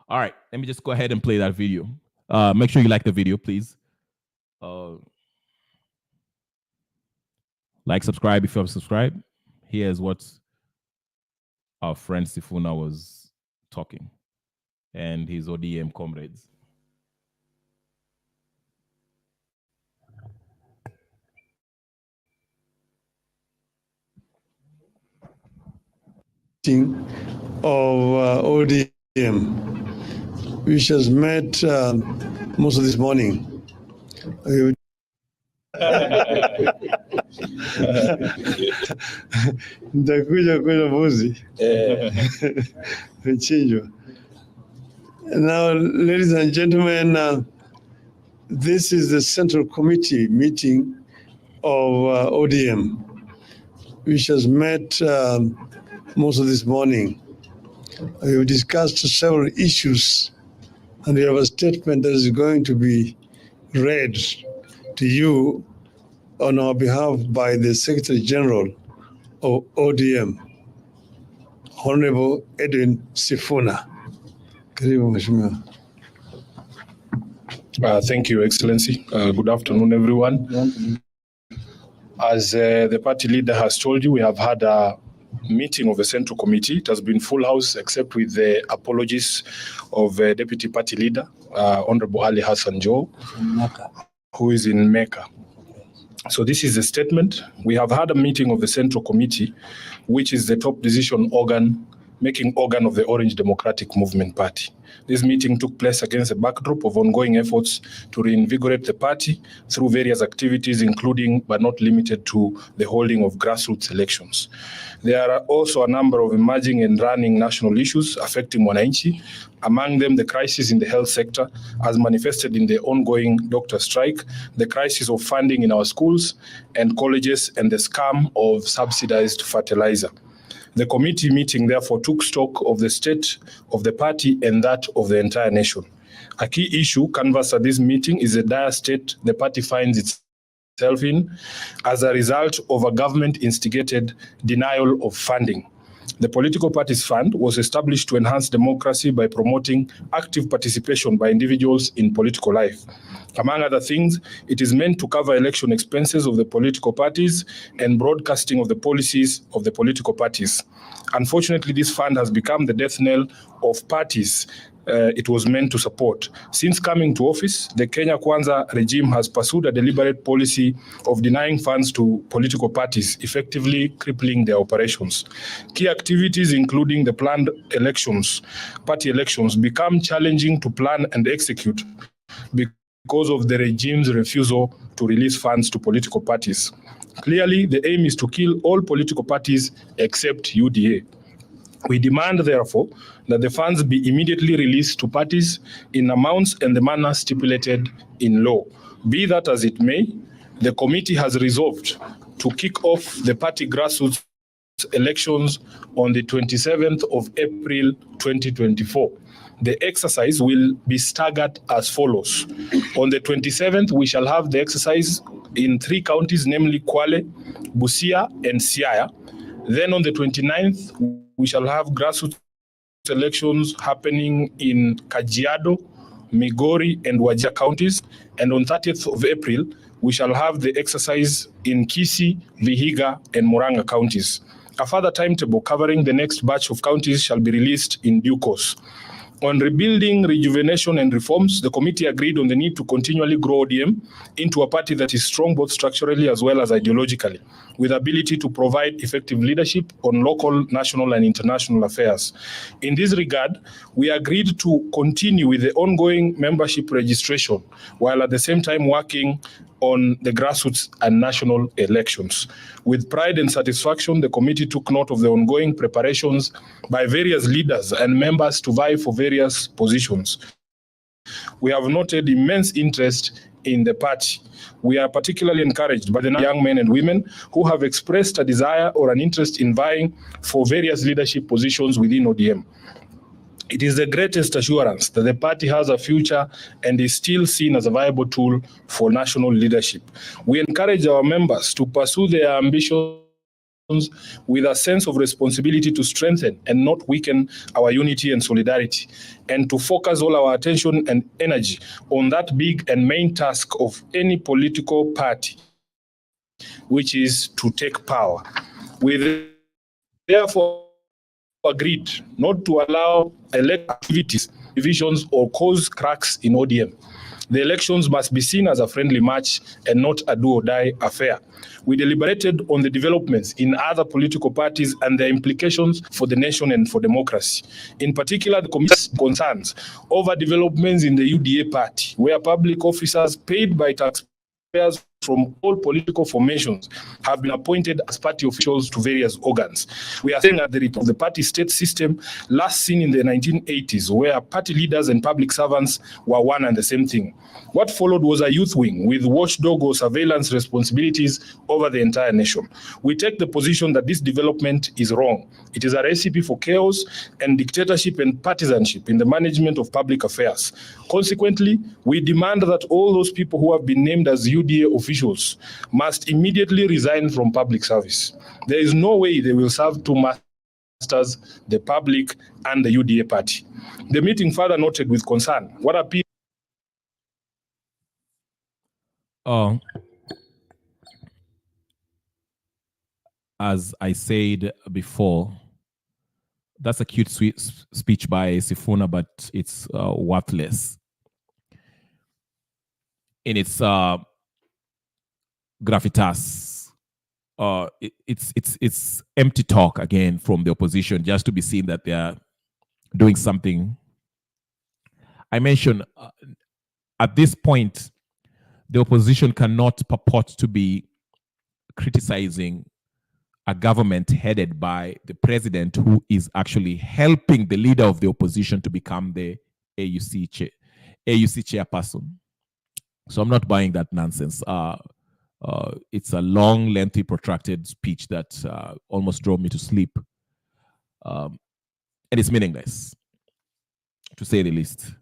Speaker 1: All right, let me just go ahead and play that video. Make sure you like the video, please. Like, subscribe if you have subscribed. Here's what our friend Sifuna was talking and his ODM comrades.
Speaker 3: Of ODM, which has met most of this morning. Nitakuja kwenye mbuzi. Now, ladies and gentlemen, this is the Central Committee meeting of ODM, which has met most of this morning. We have discussed several issues, and we have a statement that is going to be read to you on our behalf by the Secretary General of ODM, Honorable Edwin Sifuna.
Speaker 6: Thank you, Excellency. Good afternoon, everyone. As the party leader has told you, we have had a meeting of the Central Committee. It has been full house, except with the apologies of Deputy Party Leader, Honorable Ali Hassan Joe, who is in Mecca. So this is the statement. We have had a meeting of the Central Committee, which is the top decision organ, making organ of the Orange Democratic Movement Party. This meeting took place against a backdrop of ongoing efforts to reinvigorate the party through various activities, including but not limited to the holding of grassroots elections. There are also a number of emerging and running national issues affecting wanainchi, among them the crisis in the health sector as manifested in the ongoing doctor strike, the crisis of funding in our schools and colleges, and the scam of subsidized fertilizer. The committee meeting therefore took stock of the state of the party and that of the entire nation. A key issue canvassed at this meeting is the dire state the party finds itself in as a result of a government-instigated denial of funding. The Political Parties Fund was established to enhance democracy by promoting active participation by individuals in political life. Among other things, it is meant to cover election expenses of the political parties and broadcasting of the policies of the political parties. Unfortunately, this fund has become the death knell of parties it was meant to support. Since coming to office, the Kenya Kwanza regime has pursued a deliberate policy of denying funds to political parties, effectively crippling their operations. Key activities, including the planned elections, party elections, become challenging to plan and execute because of the regime's refusal to release funds to political parties. Clearly, the aim is to kill all political parties except UDA. We demand, therefore, that the funds be immediately released to parties in amounts and the manner stipulated in law. Be that as it may, the committee has resolved to kick off the party grassroots elections on the 27th of April 2024. The exercise will be staggered as follows. On the 27th, we shall have the exercise in 3 counties, namely Kwale, Busia, and Siaya. Then on the 29th, we shall have grassroots elections happening in Kajiado, Migori, and Wajir counties. And on 30th of April, we shall have the exercise in Kisii, Vihiga, and Murang'a counties. A further timetable covering the next batch of counties shall be released in due course. On rebuilding, rejuvenation, and reforms, the committee agreed on the need to continually grow ODM into a party that is strong both structurally as well as ideologically, with ability to provide effective leadership on local, national, and international affairs. In this regard, we agreed to continue with the ongoing membership registration, while at the same time working on the grassroots and national elections. With pride and satisfaction, the committee took note of the ongoing preparations by various leaders and members to vie for various positions. We have noted immense interest in the party. We are particularly encouraged by the young men and women who have expressed a desire or an interest in vying for various leadership positions within ODM. It is the greatest assurance that the party has a future and is still seen as a viable tool for national leadership. We encourage our members to pursue their ambitions with a sense of responsibility to strengthen and not weaken our unity and solidarity, and to focus all our attention and energy on that big and main task of any political party, which is to take power. We therefore agreed not to allow elect activities, divisions, or cause cracks in ODM. The elections must be seen as a friendly match and not a do-or-die affair. We deliberated on the developments in other political parties and their implications for the nation and for democracy. In particular, the committee's concerns over developments in the UDA party, where public officers paid by taxpayers from all political formations have been appointed as party officials to various organs. We are saying at the root of the party state system last seen in the 1980s, where party leaders and public servants were one and the same thing. What followed was a youth wing with watchdog or surveillance responsibilities over the entire nation. We take the position that this development is wrong. It is a recipe for chaos and dictatorship and partisanship in the management of public affairs. Consequently, we demand that all those people who have been named as UDA officials must immediately resign from public service. There is no way they will serve two masters, the public and the UDA party. The meeting further noted with concern what appears.
Speaker 1: As I said before, that's a cute, sweet speech by Sifuna, but it's worthless. In its gravitas, it's empty talk again from the opposition, just to be seen that they are doing something. I mentioned at this point, the opposition cannot purport to be criticizing a government headed by the president, who is actually helping the leader of the opposition to become the AUC chairperson. So I'm not buying that nonsense. It's a long, lengthy, protracted speech that almost drove me to sleep. And it's meaningless, to say the least.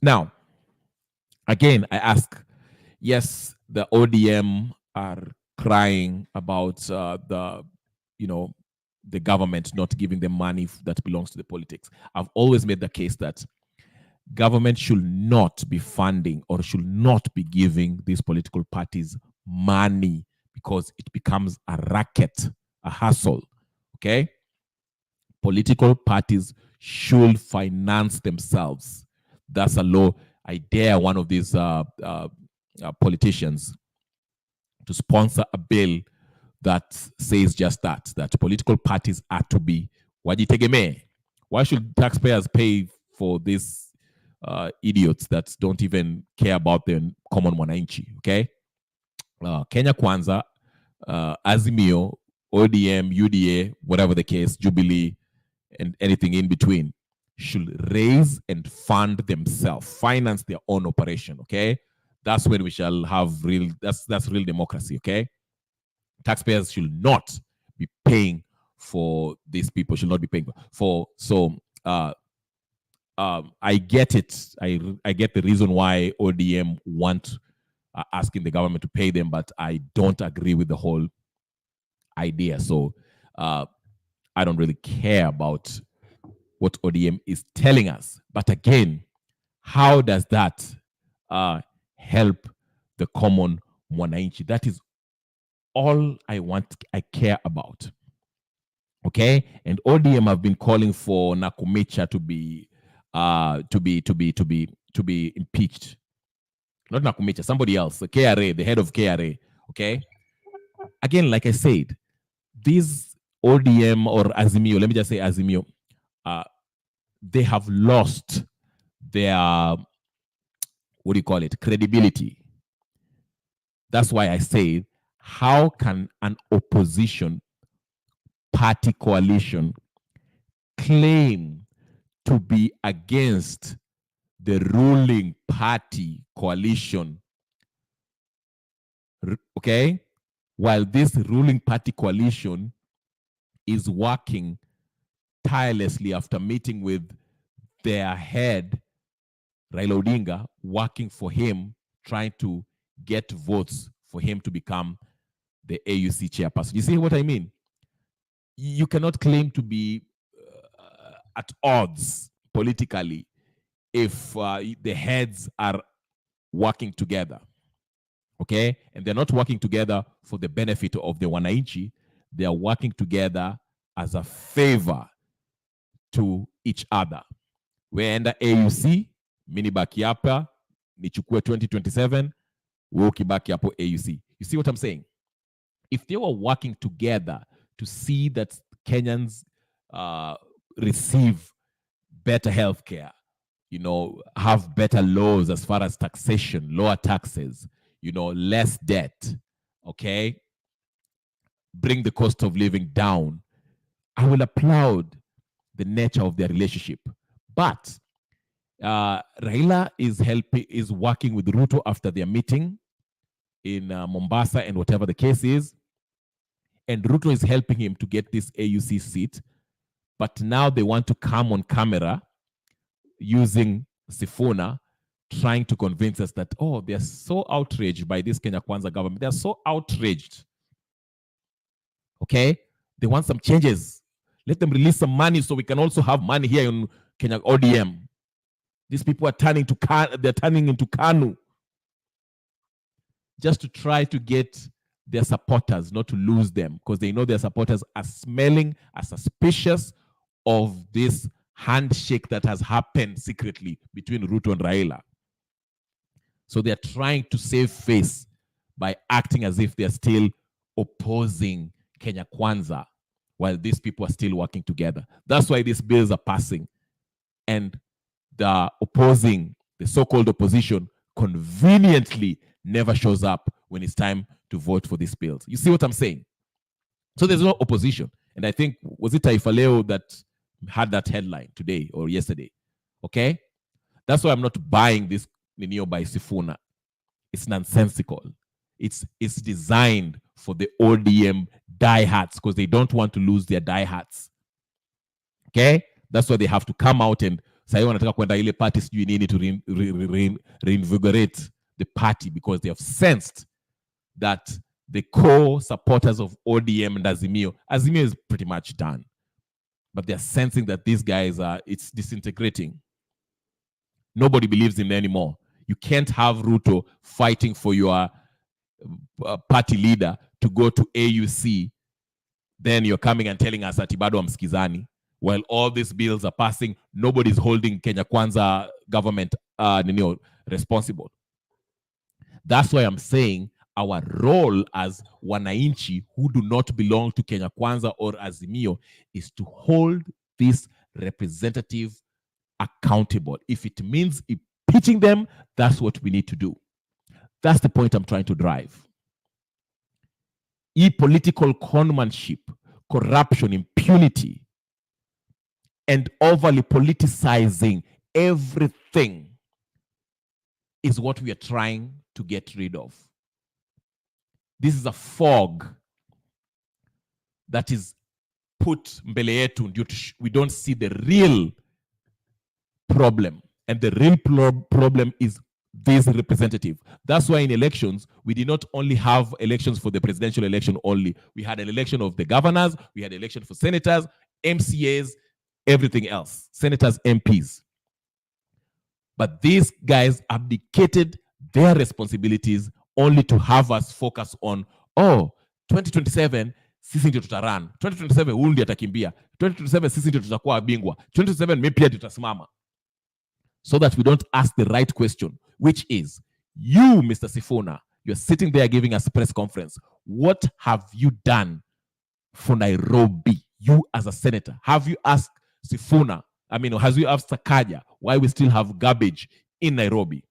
Speaker 1: Now, again, I ask, yes, the ODM are crying about the government not giving them money that belongs to the politics. I've always made the case that government should not be funding or should not be giving these political parties money, because it becomes a racket, a hustle. Okay? Political parties should finance themselves. That's a law. I dare one of these politicians to sponsor a bill that says just that political parties are to be wajitegeme. Why should taxpayers pay for these idiots that don't even care about the common wanainchi? Okay, Kenya Kwanza, Azimio, ODM, UDA, whatever the case, Jubilee, and anything in between, should raise and fund themselves, finance their own operation. Okay, that's when we shall have real. That's real democracy. Okay, taxpayers should not be paying for these people. Should not be paying for. So I get it. I get the reason why ODM want asking the government to pay them, but I don't agree with the whole idea. So I don't really care about what ODM is telling us. But again, how does that help the common wanainchi? That is all I care about. Okay, and ODM have been calling for Nakumicha to be impeached. Not Nakumicha, somebody else, the KRA, the head of KRA. Okay, again, like I said, these ODM or Azimio, let me just say Azimio, they have lost their, what do you call it, credibility. That's why I say, how can an opposition party coalition claim to be against the ruling party coalition, okay, while this ruling party coalition is working tirelessly after meeting with their head, Raila Odinga, working for him, trying to get votes for him to become the AUC chairperson. You see what I mean? You cannot claim to be at odds politically if the heads are working together, okay? And they're not working together for the benefit of the wanainchi. They are working together as a favor to each other. Weenda AUC, mini baki hapa, nichukue 2027, wewe ukibaki hapo AUC. You see what I'm saying? If they were working together to see that Kenyans receive better healthcare, you know, have better laws as far as taxation, lower taxes, you know, less debt, okay, bring the cost of living down, I will applaud the nature of their relationship. But Raila is working with Ruto after their meeting in Mombasa and whatever the case is. And Ruto is helping him to get this AUC seat. But now they want to come on camera using Sifuna, trying to convince us that, oh, they're so outraged by this Kenya Kwanza government. They're so outraged. Okay? They want some changes. Let them release some money so we can also have money here in Kenya ODM. These people are turning into Kanu just to try to get their supporters, not to lose them, because they know their supporters are smelling, are suspicious of this handshake that has happened secretly between Ruto and Raila. So they're trying to save face by acting as if they're still opposing Kenya Kwanza while these people are still working together. That's why these bills are passing. And the so-called opposition, conveniently never shows up when it's time to vote for these bills. You see what I'm saying? So there's no opposition. And I think, was it Taifa Leo that had that headline today or yesterday? Okay? That's why I'm not buying this Ninio by Sifuna. It's nonsensical. It's designed for the ODM diehards because they don't want to lose their diehards. Okay? That's why they have to come out and say, wanataka kwenda ile party sijui nini to reinvigorate the party because they have sensed that the core supporters of ODM and Azimio is pretty much done. But they're sensing that these guys it's disintegrating. Nobody believes in them anymore. You can't have Ruto fighting for your party leader to go to AUC. Then you're coming and telling us that bado amsikizani. While all these bills are passing, nobody's holding Kenya Kwanza government responsible. That's why I'm saying our role as wanainchi who do not belong to Kenya Kwanza or Azimio is to hold this representative accountable. If it means impeaching them, that's what we need to do. That's the point I'm trying to drive. Political conmanship, corruption, impunity, and overly politicizing everything is what we are trying to get rid of. This is a fog that is put mbele yetu due to we don't see the real problem. And the real problem is this representative. That's why in elections, we did not only have elections for the presidential election only. We had an election of the governors, we had an election for senators, MCAs, everything else, senators, MPs. But these guys abdicated their responsibilities only to have us focus on, 2027, sisi ndio tutarun. 2027 huyu ndiye atakimbia. 2027 sisi ndio tutakuwa bingwa. 2027 maybe pia tutasimama. So that we don't ask the right question, which is, you, Mr. Sifuna, you're sitting there giving us a press conference. What have you done for Nairobi? You as a senator, have you asked Sifuna, has you asked Sakaja why we still have garbage in Nairobi?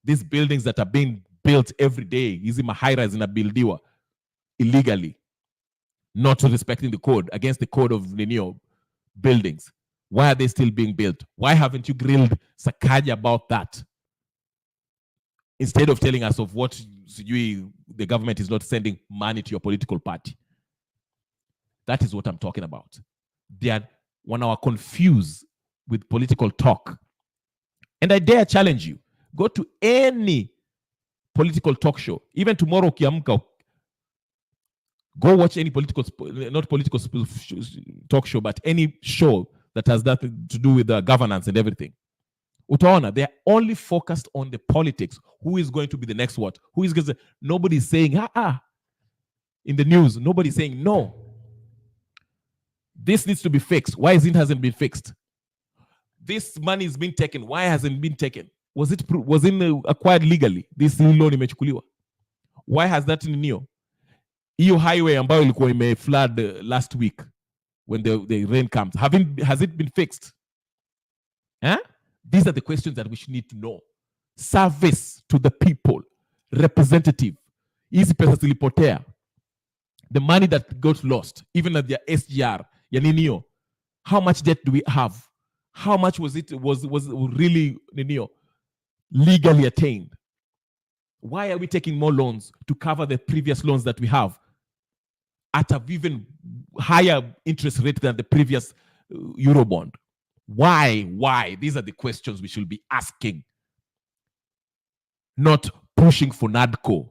Speaker 1: These buildings that are being built every day, hizi mahaira zinabuildiwa illegally, not respecting the code, against the code of buildings. Why are they still being built? Why haven't you grilled Sakaja about that? Instead of telling us of what the government is not sending money to your political party. That is what I'm talking about. They are confused with political talk. And I dare challenge you. Go to any political talk show. Even tomorrow, kiamka, go watch any not political talk show, but any show that has nothing to do with the governance and everything. Utaona, they're only focused on the politics. Who is going to be the next what? Who is going to... Nobody's saying, in the news, nobody's saying, no. This needs to be fixed. Why hasn't been fixed? This money is being taken. Why hasn't it been taken? Was it acquired legally? This loan imechukuliwa. Why has that in Neo? Hiyo highway ambayo ilikuwa flood last week when the rain comes. Has it been fixed? Huh? These are the questions that we should need to know. Service to the people. Representative. Hizi pesa zilipotea. The money that got lost, even at their SGR, Yaninio, how much debt do we have? How much was really legally attained? Why are we taking more loans to cover the previous loans that we have at an even higher interest rate than the previous Eurobond? Why? These are the questions we should be asking. Not pushing for NADCO.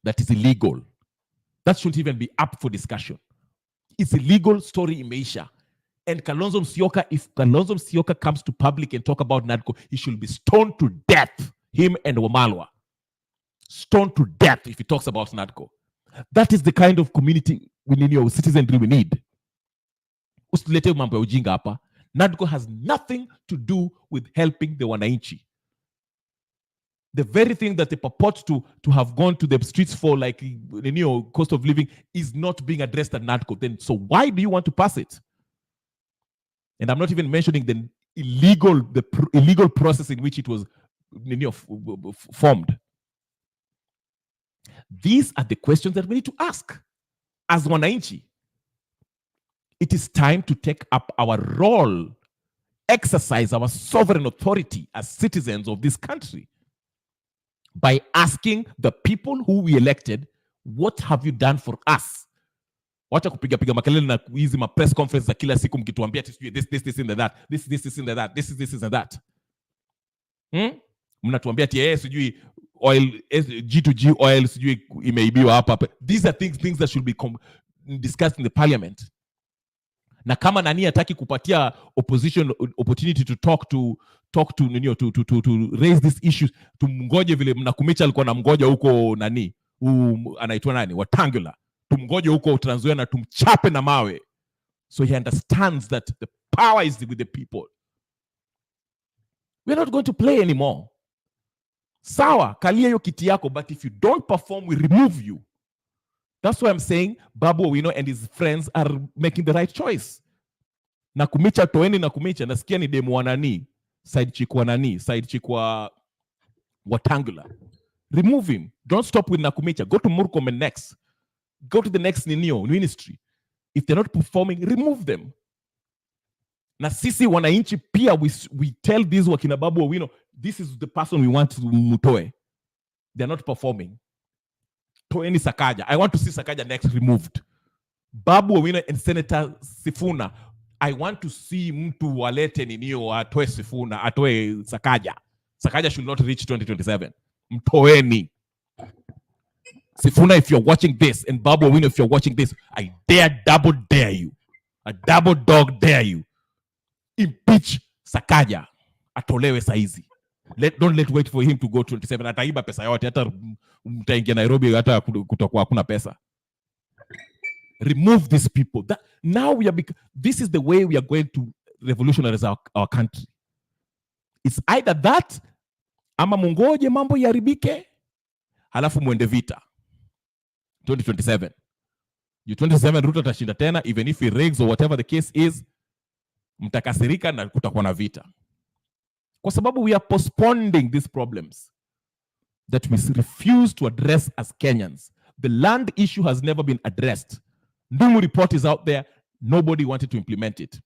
Speaker 1: That is illegal. That shouldn't even be up for discussion. It's a legal story imeisha. And Kalonzo Musyoka, if Kalonzo Musyoka comes to public and talk about NADCO, he should be stoned to death, him and Wamalwa. Stoned to death if he talks about NADCO. That is the kind of community we need, your citizenry we need. Usitulete mambo ya ujinga hapa. NADCO has nothing to do with helping the wanainchi. The very thing that they purport to have gone to the streets for, like the cost of living, is not being addressed at NADCO. Then, so why do you want to pass it? And I'm not even mentioning the illegal process in which it was formed. These are the questions that we need to ask as wanainchi. It is time to take up our role, exercise our sovereign authority as citizens of this country by asking the people who we elected, what have you done for us? Wacha kupiga makelele na hizi ma press conference za kila siku mkituambia this and that, this and that, this and that. Mnatuambia ati sijui oil, G2G oil sijui imeibiwa hapa. These are things that should be discussed in the parliament. Na kama nani hataki kupatia opposition opportunity to talk to raise these issues, tumngoje vile Mnakumicha alikuwa na mgoja huko nani anaitwa nani Watangula, tumngoje huko Trans Nzoia na tumchape na mawe, so he understands that the power is with the people. We're not going to play anymore. Sawa, kalia hiyo kiti yako, but if you don't perform, we remove you. That's why I'm saying Babu Owino and his friends are making the right choice. Nakumicha toeni Nakumicha, nasikia ni demu wanani, side chick wanani, side chick wa Watangula. Remove him. Don't stop with Nakumicha. Go to Murkomen next. Go to the next ministry. If they're not performing, remove them. Na sisi wanainchi pia, we tell these wakina Babu Owino, this is the person we want to mutoe. They're not performing. Toeni Sakaja. I want to see Sakaja next removed. Babu Owino and Senator Sifuna, I want to see mtu walete ninio atoe Sifuna, atoe Sakaja. Sakaja should not reach 2027. Mtoeni. Sifuna, if you're watching this, and Babu Owino, if you're watching this, I double dare you. I double dog dare you. Impeach Sakaja. Atolewe saizi. Don't wait for him to go 27. Ataiba pesa yote, hata mtaingia Nairobi hata kutakuwa hakuna pesa. Remove these people. That now this is the way we are going to revolutionize our country. It's either that, ama mungoje mambo yaribike, halafu mwende vita. 2027. You 27 Ruto atashinda tena, even if he rigs or whatever the case is, mtakasirika na kutakuwa na vita. Kwa sababu we are postponing these problems that we refuse to address as Kenyans. The land issue has never been addressed. Ndungu report is out there. Nobody wanted to implement it.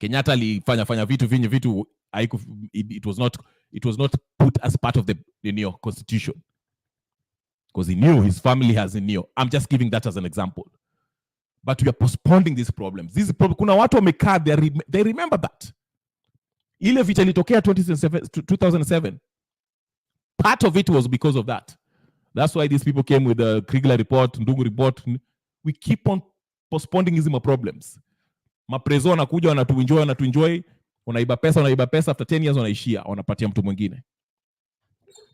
Speaker 1: Kenyatta alifanya vitu it was not put as part of the constitution because he knew his family has a neo. I'm just giving that as an example. But we are postponing these problems. Kuna watu wamekaa, they remember that. Ile vita ilitokea 2007. Part of it was because of that. That's why these people came with the Kriegler report, Ndungu report. We keep on postponing these problems. Maprezo wanakuja wanatuenjoy, wanaiba pesa, after 10 years wanaishia, wanapatia mtu mwingine.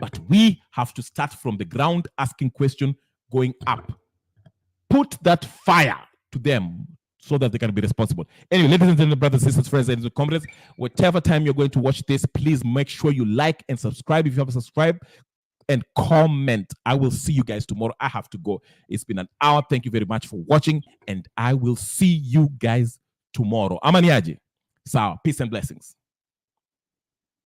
Speaker 1: But we have to start from the ground, asking question, going up. Put that fire to them so that they can be responsible. Anyway, ladies and gentlemen, brothers, sisters, friends, and comrades, whatever time you're going to watch this, please make sure you like and subscribe if you haven't subscribed, and comment. I will see you guys tomorrow. I have to go. It's been an hour. Thank you very much for watching, and I will see you guys tomorrow. Amaniaji. So, peace and blessings.